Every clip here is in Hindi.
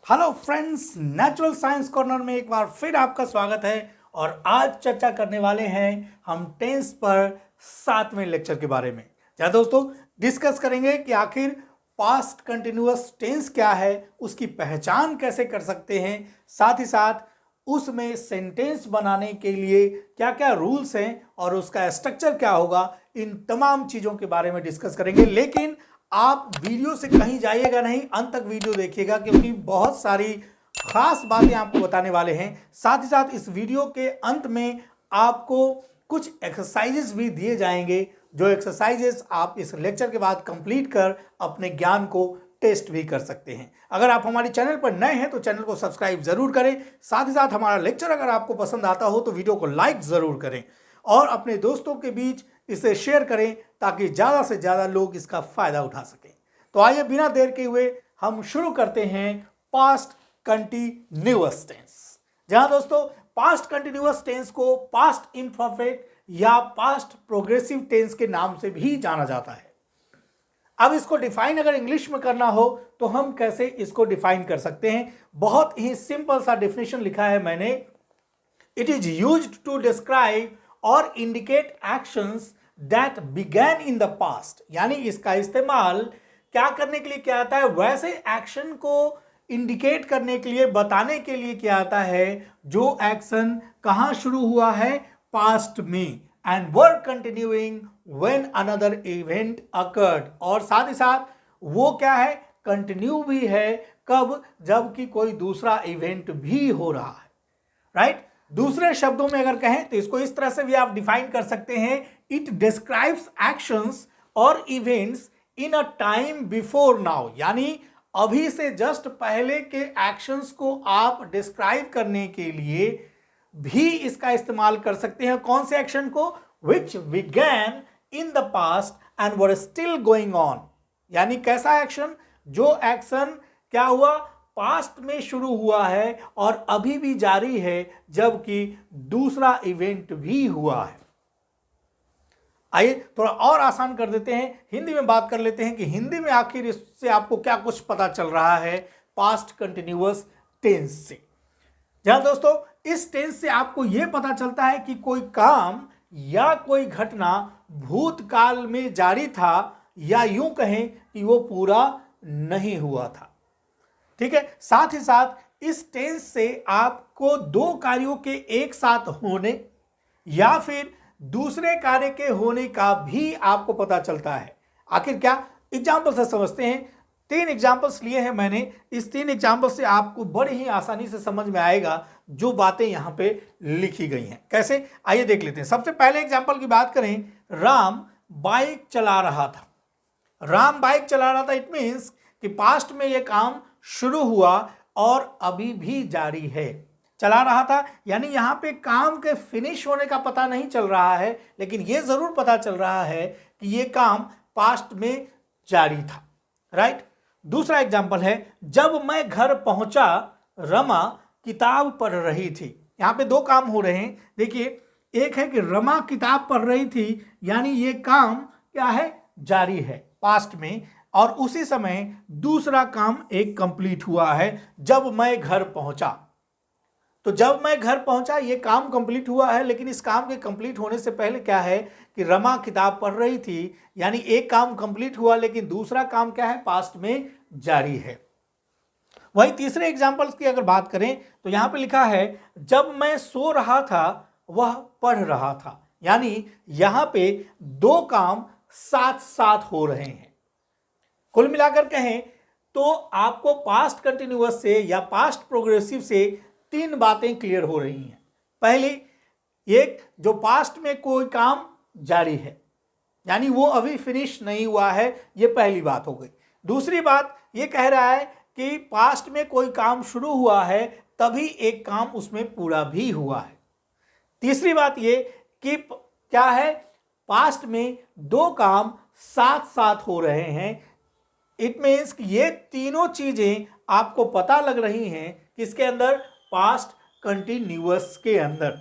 Hello friends, natural science corner में एक बार फिर आपका स्वागत है। और आज चर्चा करने वाले हैं हम टेंस पर 7वें लेक्चर के बारे में। जहाँ दोस्तों डिस्कस करेंगे कि आखिर पास्ट कंटिन्यूअस टेंस क्या है, उसकी पहचान कैसे कर सकते हैं, साथ ही साथ उसमें सेंटेंस बनाने के लिए क्या क्या रूल्स हैं और उसका स्ट्रक्चर क्या होगा, इन तमाम चीज़ों के बारे में डिस्कस करेंगे। लेकिन आप वीडियो से कहीं जाइएगा नहीं, अंत तक वीडियो देखिएगा क्योंकि बहुत सारी खास बातें आपको बताने वाले हैं। साथ ही साथ इस वीडियो के अंत में आपको कुछ एक्सरसाइजेस भी दिए जाएंगे, जो एक्सरसाइजेस आप इस लेक्चर के बाद कंप्लीट कर अपने ज्ञान को टेस्ट भी कर सकते हैं। अगर आप हमारे चैनल पर नए हैं तो चैनल को सब्सक्राइब जरूर करें। साथ ही साथ हमारा लेक्चर अगर आपको पसंद आता हो तो वीडियो को लाइक जरूर करें और अपने दोस्तों के बीच इसे शेयर करें ताकि ज़्यादा से ज़्यादा लोग इसका फायदा उठा सकें। तो आइए बिना देर के हुए हम शुरू करते हैं पास्ट कंटिन्यूअस टेंस। जहां दोस्तों पास्ट कंटिन्यूअस टेंस को पास्ट इम्परफेक्ट या पास्ट प्रोग्रेसिव टेंस के नाम से भी जाना जाता है। अब इसको डिफाइन अगर इंग्लिश में करना हो तो हम कैसे इसको डिफाइन कर सकते हैं? बहुत ही सिंपल सा डेफिनेशन लिखा है मैंने। It is used to describe और indicate actions that began in the past. यानी इसका इस्तेमाल क्या करने के लिए किया जाता है? वैसे एक्शन को इंडिकेट करने के लिए, बताने के लिए किया जाता है जो एक्शन कहां शुरू हुआ है, पास्ट में, and work continuing when another event occurred. और साथ ही साथ वो क्या है, कंटिन्यू भी है कब, जबकि कोई दूसरा इवेंट भी हो रहा है। राइट? दूसरे शब्दों में अगर कहें तो इसको इस तरह से भी आप डिफाइन कर सकते हैं। इट डिस्क्राइब्स एक्शंस और events in a time before now. यानी अभी से जस्ट पहले के एक्शंस को आप डिस्क्राइब करने के लिए भी इसका इस्तेमाल कर सकते हैं। कौन से एक्शन को? Which began in the past and were still going on. यानी कैसा एक्शन? जो एक्शन क्या हुआ, पास्ट में शुरू हुआ है और अभी भी जारी है, जबकि दूसरा इवेंट भी हुआ है। आइए थोड़ा और आसान कर देते हैं, हिंदी में बात कर लेते हैं कि हिंदी में आखिर इससे आपको क्या कुछ पता चल रहा है पास्ट कंटिन्यूअस टेंस से। जहां दोस्तों इस टेंस से आपको यह पता चलता है कि कोई काम या कोई घटना भूतकाल में जारी था, या यूं कहें कि वो पूरा नहीं हुआ था। ठीक है। साथ ही साथ इस टेंस से आपको दो कार्यों के एक साथ होने या फिर दूसरे कार्य के होने का भी आपको पता चलता है। आखिर क्या? एग्जाम्पल से समझते हैं। 3 एग्जाम्पल्स लिए हैं मैंने। इस 3 एग्जाम्पल से आपको बड़ी ही आसानी से समझ में आएगा जो बातें यहां पे लिखी गई हैं। कैसे? आइए देख लेते हैं। सबसे पहले एग्जाम्पल की बात करें, राम बाइक चला रहा था। राम बाइक चला रहा था, इट मीन्स कि पास्ट में यह काम शुरू हुआ और अभी भी जारी है। चला रहा था यानी यहां पे काम के फिनिश होने का पता नहीं चल रहा है, लेकिन यह जरूर पता चल रहा है कि यह काम पास्ट में जारी था। राइट? दूसरा एग्जांपल है, जब मैं घर पहुंचा रमा किताब पढ़ रही थी। यहां पे दो काम हो रहे हैं। देखिए, एक है कि रमा किताब पढ़ रही थी, यानी यह काम क्या है, जारी है पास्ट में, और उसी समय दूसरा काम एक कंप्लीट हुआ है, जब मैं घर पहुंचा। तो जब मैं घर पहुंचा ये काम कंप्लीट हुआ है, लेकिन इस काम के कंप्लीट होने से पहले क्या है कि रमा किताब पढ़ रही थी, यानी एक काम कंप्लीट हुआ लेकिन दूसरा काम क्या है, पास्ट में जारी है। वही तीसरे एग्जांपल की अगर बात करें तो यहां पे लिखा है, जब मैं सो रहा था वह पढ़ रहा था। यानी यहां पे दो काम साथ साथ हो रहे हैं। कुल मिलाकर कहें तो आपको पास्ट कंटिन्यूअस से या पास्ट प्रोग्रेसिव से 3 बातें क्लियर हो रही हैं। पहली, एक, जो पास्ट में कोई काम जारी है, यानी वो अभी फिनिश नहीं हुआ है, ये पहली बात हो गई। दूसरी बात ये कह रहा है कि पास्ट में कोई काम शुरू हुआ है, तभी एक काम उसमें पूरा भी हुआ है। तीसरी बात ये कि क्या है, पास्ट में दो काम साथ साथ हो रहे हैं। इट मीन्स कि ये तीनों चीजें आपको पता लग रही हैं किसके अंदर, पास्ट कंटिन्यूअस के अंदर।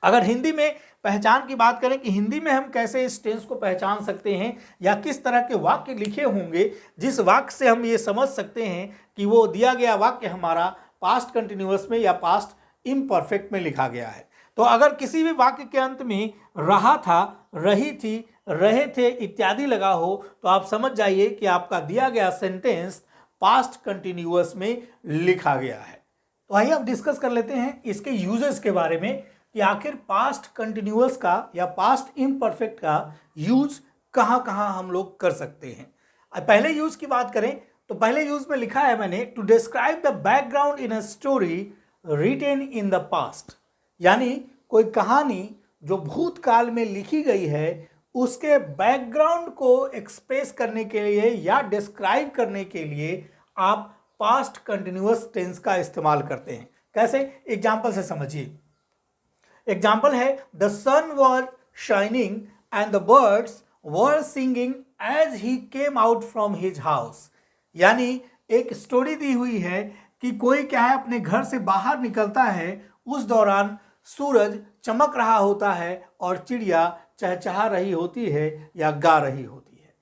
अगर हिंदी में पहचान की बात करें कि हिंदी में हम कैसे इस टेंस को पहचान सकते हैं या किस तरह के वाक्य लिखे होंगे जिस वाक्य से हम ये समझ सकते हैं कि वो दिया गया वाक्य हमारा पास्ट कंटिन्यूअस में या पास्ट इम्परफेक्ट में लिखा गया है। तो अगर किसी भी वाक्य के अंत में रहा था, रही थी, रहे थे इत्यादि लगा हो तो आप समझ जाइए कि आपका दिया गया सेंटेंस पास्ट कंटिन्यूअस में लिखा गया है। तो आइए अब डिस्कस कर लेते हैं इसके यूजेस के बारे में कि आखिर पास्ट कंटिन्यूअस का या पास्ट इम्परफेक्ट का यूज कहाँ कहाँ हम लोग कर सकते हैं। पहले यूज की बात करें तो पहले यूज में लिखा है मैंने to describe the background in a story written in the past, यानी कोई कहानी जो भूतकाल में लिखी गई है उसके बैकग्राउंड को एक्सप्रेस करने के लिए या डिस्क्राइब करने के लिए आप पास्ट कंटिन्यूअस टेंस का इस्तेमाल करते हैं। कैसे? एग्जाम्पल से समझिए। एग्जाम्पल है the sun was shining and the birds were singing as he came out from his house, यानी एक स्टोरी दी हुई है कि कोई क्या है अपने घर से बाहर निकलता है, उस दौरान सूरज चमक रहा होता है और चिड़िया चहचहा रही होती है या गा रही होती है।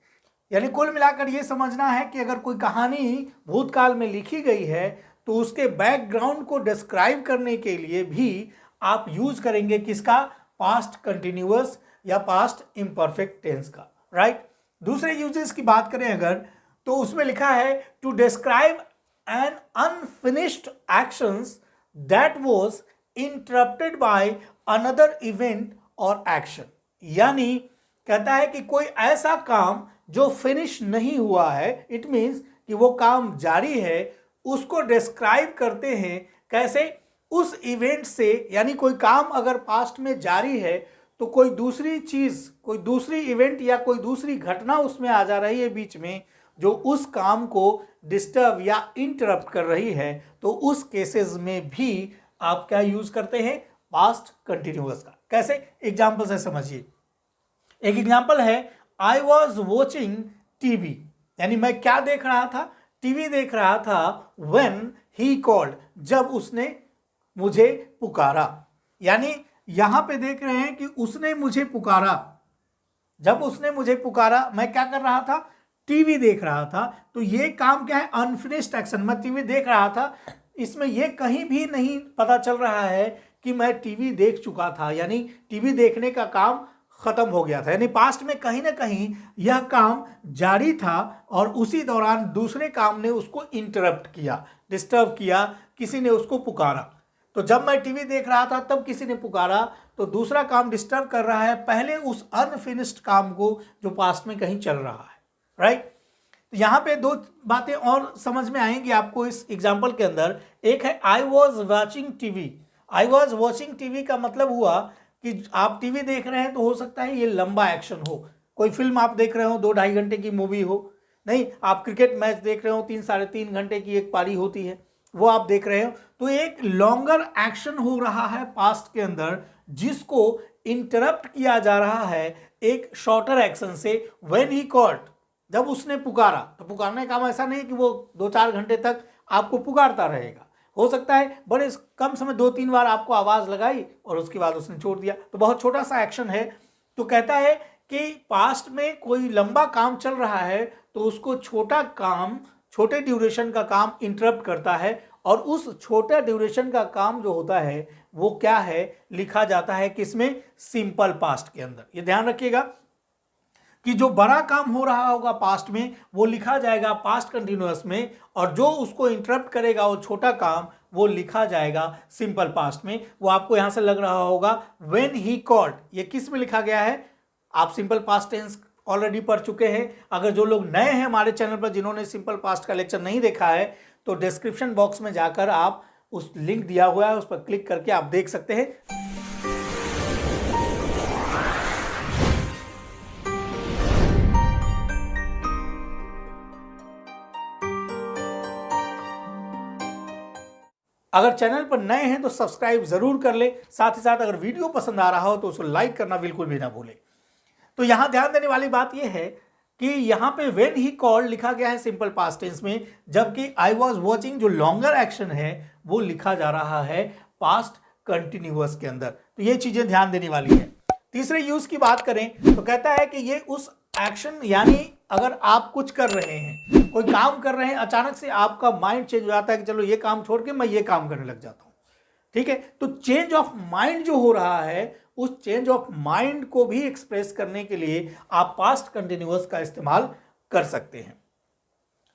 यानी कुल मिलाकर ये समझना है कि अगर कोई कहानी भूतकाल में लिखी गई है तो उसके बैकग्राउंड को डिस्क्राइब करने के लिए भी आप यूज करेंगे किसका? पास्ट कंटिन्यूअस या पास्ट इम्परफेक्ट टेंस का, राइट। दूसरे यूजेस की बात करें अगर तो उसमें लिखा है to describe an unfinished actions that was interrupted by another event और एक्शन, यानी कहता है कि कोई ऐसा काम जो फिनिश नहीं हुआ है, इट मीन्स कि वो काम जारी है, उसको डिस्क्राइब करते हैं। कैसे? उस इवेंट से, यानी कोई काम अगर पास्ट में जारी है तो कोई दूसरी चीज, कोई दूसरी इवेंट या कोई दूसरी घटना उसमें आ जा रही है बीच में जो उस काम को डिस्टर्ब या इंटरप्ट कर रही है, तो उस केसेस में भी आप क्या यूज करते हैं? पास्ट कंटिन्यूअस का। कैसे? एग्जाम्पल से समझिए। एक एग्जाम्पल है आई वॉज वॉचिंग टीवी, यानी मैं क्या देख रहा था? टीवी देख रहा था। व्हेन ही कॉल्ड, जब उसने मुझे पुकारा, यानी यहां पे देख रहे हैं कि उसने मुझे पुकारा। जब उसने मुझे पुकारा मैं क्या कर रहा था? टीवी देख रहा था। तो ये काम क्या है? Unfinished action. मैं टीवी देख रहा था, इसमें यह कहीं भी नहीं पता चल रहा है कि मैं टीवी देख चुका था, यानी टीवी देखने का काम खत्म हो गया था, यानी पास्ट में कहीं ना कहीं यह काम जारी था और उसी दौरान दूसरे काम ने उसको इंटरप्ट किया, डिस्टर्ब किया, किसी ने उसको पुकारा। तो जब मैं टीवी देख रहा था तब किसी ने पुकारा, तो दूसरा काम डिस्टर्ब कर रहा है पहले उस अनफिनिश्ड काम को जो पास्ट में कहीं चल रहा है, राइट। तो यहाँ पे दो बातें और समझ में आएंगी आपको इस एग्जाम्पल के अंदर। एक है I was watching TV. I was watching TV का मतलब हुआ कि आप टीवी देख रहे हैं तो हो सकता है ये लंबा एक्शन हो, कोई फिल्म आप देख रहे हो 2-2.5 घंटे की मूवी हो, नहीं आप क्रिकेट मैच देख रहे हो 3-3.5 घंटे की एक पारी होती है, वो आप देख रहे हो। तो एक लॉन्गर एक्शन हो रहा है पास्ट के अंदर जिसको इंटरप्ट किया जा रहा है एक शॉर्टर एक्शन से। व्हेन ही कॉल्ड, जब उसने पुकारा। तो पुकारने का काम ऐसा नहीं कि वो 2-4 घंटे तक आपको पुकारता रहेगा, हो सकता है बड़े कम समय 2-3 बार आपको आवाज लगाई और उसके बाद उसने छोड़ दिया, तो बहुत छोटा सा एक्शन है। तो कहता है कि पास्ट में कोई लंबा काम चल रहा है तो उसको छोटा काम, छोटे ड्यूरेशन का काम इंटरप्ट करता है और उस छोटा ड्यूरेशन का काम जो होता है वो क्या है? लिखा जाता है किसमें? सिंपल पास्ट के अंदर। ये ध्यान रखिएगा कि जो बड़ा काम हो रहा होगा पास्ट में वो लिखा जाएगा पास्ट कंटिन्यूअस में, और जो उसको इंटरप्ट करेगा वो छोटा काम वो लिखा जाएगा सिंपल पास्ट में। वो आपको यहां से लग रहा होगा व्हेन ही कॉल्ड, ये किस में लिखा गया है? आप सिंपल पास्ट टेंस ऑलरेडी पढ़ चुके हैं। अगर जो लोग नए हैं हमारे चैनल पर, जिन्होंने सिंपल पास्ट का लेक्चर नहीं देखा है, तो डिस्क्रिप्शन बॉक्स में जाकर आप उस लिंक दिया हुआ है उस पर क्लिक करके आप देख सकते हैं। अगर चैनल पर नए हैं तो सब्सक्राइब जरूर कर ले, साथ ही साथ अगर वीडियो पसंद आ रहा हो तो उसको लाइक करना बिल्कुल भी ना भूले। तो यहां ध्यान देने वाली बात यह है कि यहां पे व्हेन ही कॉल्ड लिखा गया है सिंपल पास्ट टेंस में, जबकि आई वॉज वॉचिंग जो लॉन्गर एक्शन है वो लिखा जा रहा है पास्ट कंटिन्यूअस के अंदर। तो ये चीजें ध्यान देने वाली है। तीसरे यूज की बात करें तो कहता है कि ये उस एक्शन, यानी अगर आप कुछ कर रहे हैं, कोई काम कर रहे हैं, अचानक से आपका माइंड चेंज हो जाता है कि चलो ये काम छोड़ के मैं ये काम करने लग जाता हूं, ठीक है। तो चेंज ऑफ माइंड जो हो रहा है, उस चेंज ऑफ माइंड को भी एक्सप्रेस करने के लिए आप पास्ट कंटिन्यूअस का इस्तेमाल कर सकते हैं।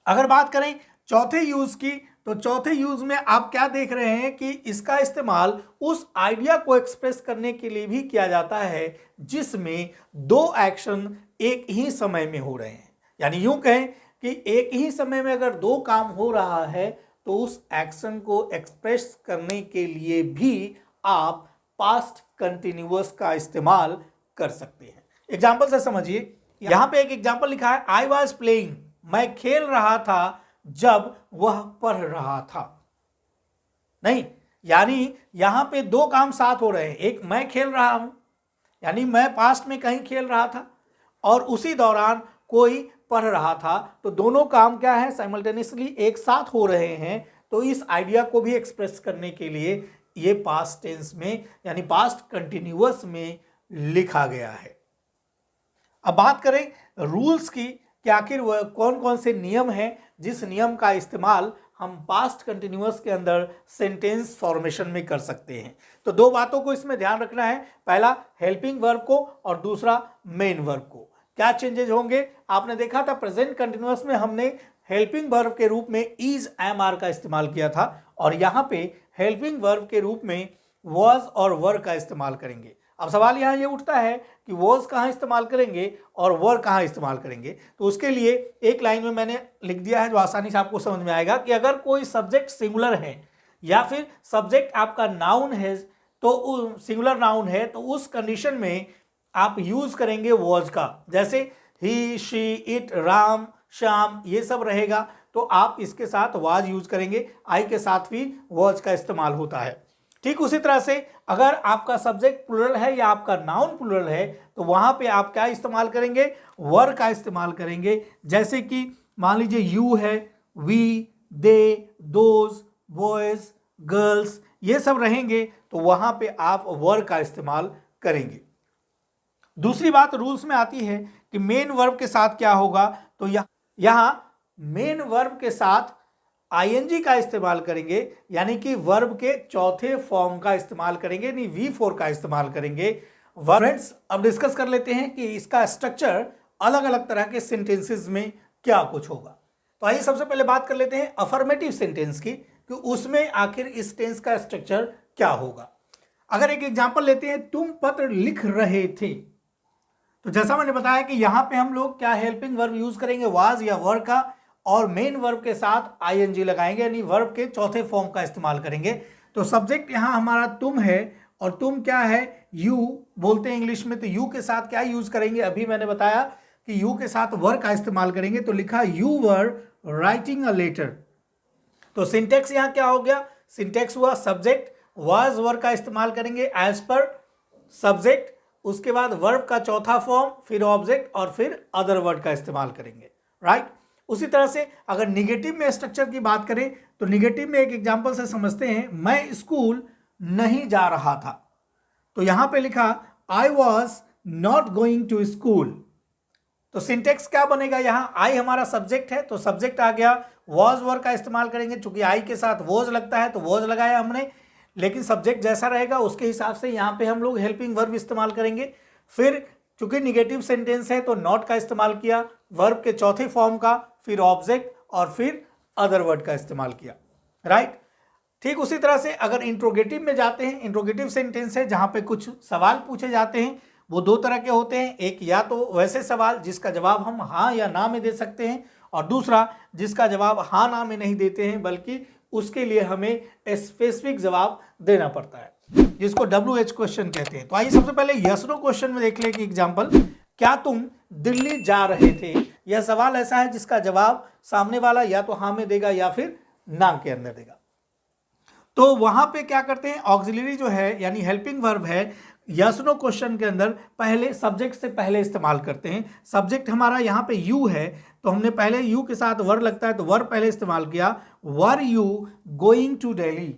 अगर बात करें चौथे यूज की, तो चौथे यूज में आप क्या देख रहे हैं कि इसका इस्तेमाल उस आइडिया को एक्सप्रेस करने के लिए भी किया जाता है जिसमें दो एक्शन एक ही समय में हो रहे हैं। यानी यूं कहें कि एक ही समय में अगर दो काम हो रहा है तो उस एक्शन को एक्सप्रेस करने के लिए भी आप पास्ट कंटिन्यूअस का इस्तेमाल कर सकते हैं। एग्जाम्पल से समझिए, यहां पे एक एग्जाम्पल लिखा है, आई वॉज प्लेइंग, मैं खेल रहा था जब वह पढ़ रहा था। नहीं, यानी यहां पे दो काम साथ हो रहे हैं। एक, मैं खेल रहा हूं, यानी मैं पास्ट में कहीं खेल रहा था, और उसी दौरान कोई पढ़ रहा था। तो दोनों काम क्या है, साइमल्टेनियसली एक साथ हो रहे हैं। तो इस आइडिया को भी एक्सप्रेस करने के लिए ये पास्ट टेंस में, यानी पास्ट कंटिन्यूअस में लिखा गया है। अब बात करें रूल्स की कि आखिर वह कौन कौन से नियम हैं जिस नियम का इस्तेमाल हम पास्ट कंटिन्यूअस के अंदर सेंटेंस फॉर्मेशन में कर सकते हैं। तो दो बातों को इसमें ध्यान रखना है, पहला हेल्पिंग वर्ब को और दूसरा मेन वर्ब को। क्या चेंजेज होंगे, आपने देखा था प्रेजेंट कंटिन्यूअस में हमने हेल्पिंग वर्ब के रूप में इज, एम, आर का इस्तेमाल किया था, और यहां पे हेल्पिंग वर्ब के रूप में वॉज और वर का इस्तेमाल करेंगे। अब सवाल यहां ये उठता है कि वॉज कहां इस्तेमाल करेंगे और वर कहां इस्तेमाल करेंगे। तो उसके लिए एक लाइन में मैंने लिख दिया है जो आसानी से आपको समझ में आएगा कि अगर कोई सब्जेक्ट सिंगुलर है या फिर सब्जेक्ट आपका नाउन है, तो सिंगुलर नाउन है, तो उस कंडीशन में आप यूज करेंगे वॉज का। जैसे ही, शी, इट, राम, श्याम, ये सब रहेगा तो आप इसके साथ वाज यूज करेंगे। आई के साथ भी वॉज का इस्तेमाल होता है। ठीक उसी तरह से अगर आपका सब्जेक्ट प्लुरल है या आपका नाउन प्लुरल है तो वहां पे आप क्या इस्तेमाल करेंगे, वर का इस्तेमाल करेंगे। जैसे कि मान लीजिए यू है, we, they, those, boys, girls, ये सब रहेंगे तो वहां पे आप वर का इस्तेमाल करेंगे। दूसरी बात रूल्स में आती है कि मेन वर्ब के साथ क्या होगा, तो यहां मेन वर्ब के साथ आईएनजी का इस्तेमाल करेंगे, यानी कि वर्ब के चौथे फॉर्म का इस्तेमाल करेंगे, यानी V4 का इस्तेमाल करेंगे। फ्रेंड्स, अब डिस्कस कर लेते हैं कि इसका स्ट्रक्चर अलग अलग तरह के सेंटेंसेस में क्या कुछ होगा। तो आइए सबसे पहले बात कर लेते हैं अफर्मेटिव सेंटेंस की कि उसमें आखिर इस टेंस का स्ट्रक्चर क्या होगा। अगर एक एग्जांपल लेते हैं, तुम पत्र लिख रहे थे, तो जैसा मैंने बताया कि यहां पे हम लोग क्या हेल्पिंग वर्ब यूज करेंगे, वाज या वर का, और मेन वर्ब के साथ आईएनजी लगाएंगे, यानी वर्ब के चौथे फॉर्म का इस्तेमाल करेंगे। तो सब्जेक्ट यहां हमारा तुम है और तुम क्या है, यू बोलते हैं इंग्लिश में। तो यू के साथ क्या यूज करेंगे, अभी मैंने बताया कि यू के साथ वर का इस्तेमाल करेंगे। तो लिखा you were writing a letter. तो सिंटेक्स यहां क्या हो गया, सिंटेक्स हुआ सब्जेक्ट वाज वर का इस्तेमाल करेंगे एज पर सब्जेक्ट, उसके बाद वर्ब का चौथा फॉर्म, फिर ऑब्जेक्ट और फिर अदर वर्ड का इस्तेमाल करेंगे, राइट। उसी तरह से अगर निगेटिव में स्ट्रक्चर की बात करें तो निगेटिव में एक एग्जांपल से समझते हैं, मैं स्कूल नहीं जा रहा था। तो यहां पे लिखा I was not going to school. तो सिंटेक्स क्या बनेगा, यहां आई हमारा सब्जेक्ट है तो सब्जेक्ट आ गया, वॉज वर्ब का इस्तेमाल करेंगे, चूंकि आई के साथ वॉज लगता है तो वॉज लगाया हमने, लेकिन सब्जेक्ट जैसा रहेगा उसके हिसाब से यहां पे हम लोग हेल्पिंग वर्ब इस्तेमाल करेंगे। फिर चूंकि निगेटिव सेंटेंस है तो नॉट का इस्तेमाल किया, वर्ब के चौथे फॉर्म का, फिर ऑब्जेक्ट और फिर अदर वर्ड का इस्तेमाल किया, राइट। ठीक उसी तरह से अगर इंट्रोगेटिव में जाते हैं, इंट्रोगेटिव सेंटेंस है जहां पे कुछ सवाल पूछे जाते हैं। वो दो तरह के होते हैं, एक या तो वैसे सवाल जिसका जवाब हम हाँ या ना में दे सकते हैं, और दूसरा जिसका जवाब हाँ ना में नहीं देते हैं बल्कि उसके लिए हमें स्पेसिफिक जवाब देना पड़ता है, जिसको WH क्वेश्चन कहते हैं। तो आइए सबसे पहले यस नो क्वेश्चन में देख ले कि एग्जांपल, क्या तुम दिल्ली जा रहे थे। यह सवाल ऐसा है जिसका जवाब सामने वाला या तो हाँ में देगा या फिर ना के अंदर देगा। तो वहां पे क्या करते हैं, ऑक्सिलरी जो है यानी हेल्पिंग वर्ब है, यस नो क्वेश्चन के अंदर पहले सब्जेक्ट से पहले इस्तेमाल करते हैं। सब्जेक्ट हमारा यहाँ पे यू है तो हमने पहले यू के साथ वर लगता है तो वर पहले इस्तेमाल किया, were you going to Delhi,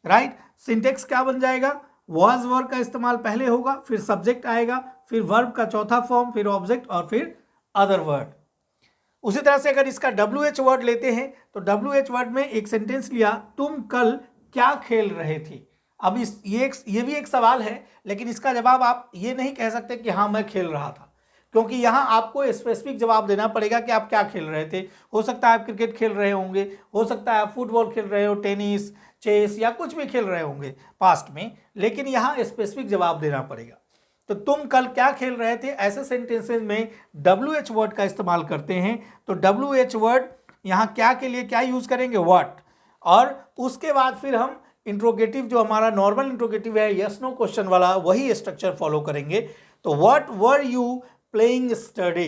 right. Syntax क्या बन जाएगा, वॉज वर्ब का इस्तेमाल पहले होगा, फिर सब्जेक्ट आएगा, फिर वर्ब का चौथा फॉर्म, फिर ऑब्जेक्ट और फिर अदर वर्ड। उसी तरह से अगर इसका WH वर्ड लेते हैं तो WH वर्ड में एक सेंटेंस लिया, तुम कल क्या खेल रहे थे। अब ये भी एक सवाल है, लेकिन इसका जवाब आप ये नहीं कह सकते कि हाँ मैं खेल रहा था, क्योंकि यहाँ आपको स्पेसिफिक जवाब देना पड़ेगा कि आप क्या खेल रहे थे। हो सकता है आप क्रिकेट खेल रहे होंगे, हो सकता है आप फुटबॉल खेल रहे हो, टेनिस, चेस या कुछ भी खेल रहे होंगे पास्ट में, लेकिन यहाँ स्पेसिफिक जवाब देना पड़ेगा। तो तुम कल क्या खेल रहे थे, ऐसे सेंटेंसेस में WH वर्ड का इस्तेमाल करते हैं। तो WH वर्ड यहाँ क्या के लिए क्या यूज करेंगे, व्हाट, और उसके बाद फिर हम इंट्रोगेटिव जो हमारा नॉर्मल इंट्रोगेटिव है यस नो क्वेश्चन वाला, वही स्ट्रक्चर फॉलो करेंगे। तो what were you playing study,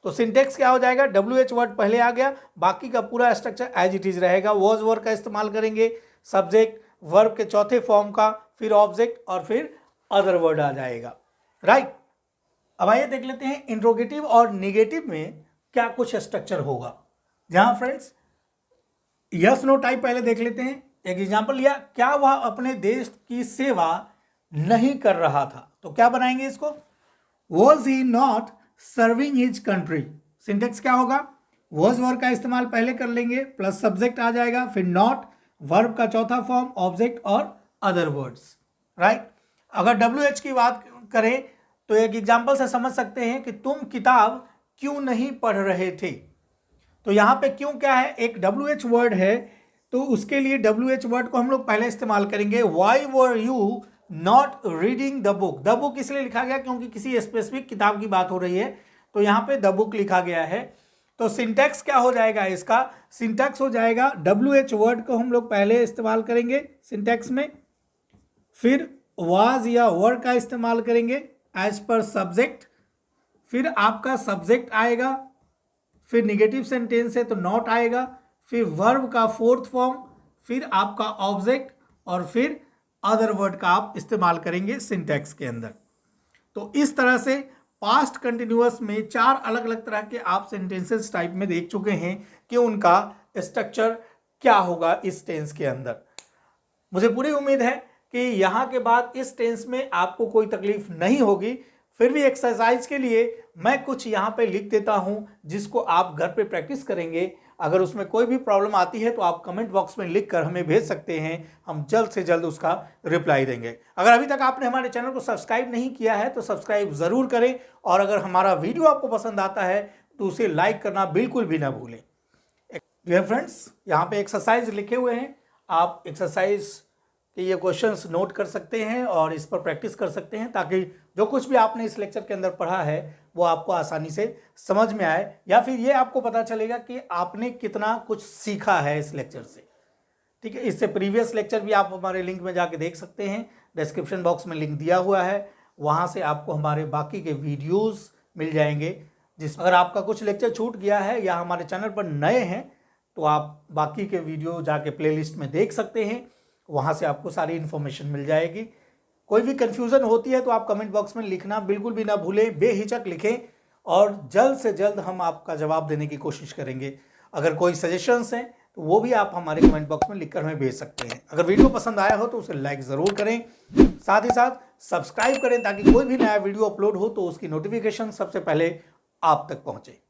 तो सिंटेक्स क्या हो जाएगा, WH वर्ड पहले आ गया, बाकी का पूरा स्ट्रक्चर एज इट इज रहेगा। वॉज वर्ड का इस्तेमाल करेंगे, सब्जेक्ट वर्ब के चौथे फॉर्म का, फिर ऑब्जेक्ट और फिर अदर वर्ड आ जाएगा, राइट। अब आइए देख लेते हैं इंट्रोगेटिव और निगेटिव में क्या कुछ स्ट्रक्चर होगा। जहां फ्रेंड्स यस नो टाइप पहले देख लेते हैं। एक एग्जांपल लिया, क्या वह अपने देश की सेवा नहीं कर रहा था, तो क्या बनाएंगे इसको, was he not serving his country. Syntax क्या होगा, वॉज वर्ब का इस्तेमाल पहले कर लेंगे, प्लस सब्जेक्ट आ जाएगा, फिर नॉट, वर्ब का चौथा फॉर्म, ऑब्जेक्ट और अदर वर्ड्स, राइट। अगर WH की बात करें तो एक एग्जांपल से समझ सकते हैं कि तुम किताब क्यों नहीं पढ़ रहे थे। तो यहाँ पे क्यों क्या है, एक WH वर्ड है, तो उसके लिए WH वर्ड को हम लोग पहले इस्तेमाल करेंगे। Why were you not reading the book, the book इसलिए लिखा गया क्योंकि किसी स्पेसिफिक किताब की बात हो रही है, तो यहाँ पे द बुक लिखा गया है। तो सिंटेक्स क्या हो जाएगा इसका, सिंटेक्स हो जाएगा WH वर्ड को हम लोग पहले इस्तेमाल करेंगे सिंटेक्स में, फिर वाज या वर का इस्तेमाल करेंगे एज पर सब्जेक्ट, फिर आपका सब्जेक्ट आएगा, फिर निगेटिव सेंटेंस है तो नॉट आएगा, फिर वर्ब का फोर्थ फॉर्म, फिर आपका ऑब्जेक्ट और फिर अदर वर्ड का आप इस्तेमाल करेंगे सिंटेक्स के अंदर। तो इस तरह से पास्ट कंटिन्यूअस में 4 अलग अलग तरह के आप सेंटेंसेस टाइप में देख चुके हैं कि उनका स्ट्रक्चर क्या होगा इस टेंस के अंदर। मुझे पूरी उम्मीद है कि यहाँ के बाद इस टेंस में आपको कोई तकलीफ नहीं होगी। फिर भी एक्सरसाइज के लिए मैं कुछ यहाँ पे लिख देता हूँ जिसको आप घर पे प्रैक्टिस करेंगे। अगर उसमें कोई भी प्रॉब्लम आती है तो आप कमेंट बॉक्स में लिख कर हमें भेज सकते हैं, हम जल्द से जल्द उसका रिप्लाई देंगे। अगर अभी तक आपने हमारे चैनल को सब्सक्राइब नहीं किया है तो सब्सक्राइब ज़रूर करें, और अगर हमारा वीडियो आपको पसंद आता है तो उसे लाइक करना बिल्कुल भी ना भूलें। डियर फ्रेंड्स, यहाँ पे एक्सरसाइज लिखे हुए हैं, आप एक्सरसाइज कि ये क्वेश्चंस नोट कर सकते हैं और इस पर प्रैक्टिस कर सकते हैं, ताकि जो कुछ भी आपने इस लेक्चर के अंदर पढ़ा है वो आपको आसानी से समझ में आए, या फिर ये आपको पता चलेगा कि आपने कितना कुछ सीखा है इस लेक्चर से। ठीक है, इससे प्रीवियस लेक्चर भी आप हमारे लिंक में जाके देख सकते हैं, डिस्क्रिप्शन बॉक्स में लिंक दिया हुआ है, वहाँ से आपको हमारे बाकी के वीडियोज़ मिल जाएंगे। अगर आपका कुछ लेक्चर छूट गया है या हमारे चैनल पर नए हैं तो आप बाकी के वीडियो जाके प्लेलिस्ट में देख सकते हैं, वहाँ से आपको सारी इन्फॉर्मेशन मिल जाएगी। कोई भी कन्फ्यूज़न होती है तो आप कमेंट बॉक्स में लिखना बिल्कुल भी ना भूलें, बेहिचक लिखें और जल्द से जल्द हम आपका जवाब देने की कोशिश करेंगे। अगर कोई सजेशंस हैं तो वो भी आप हमारे कमेंट बॉक्स में लिखकर हमें भेज सकते हैं। अगर वीडियो पसंद आया हो तो उसे लाइक ज़रूर करें, साथ ही साथ सब्सक्राइब करें ताकि कोई भी नया वीडियो अपलोड हो तो उसकी नोटिफिकेशन सबसे पहले आप तक पहुँचे।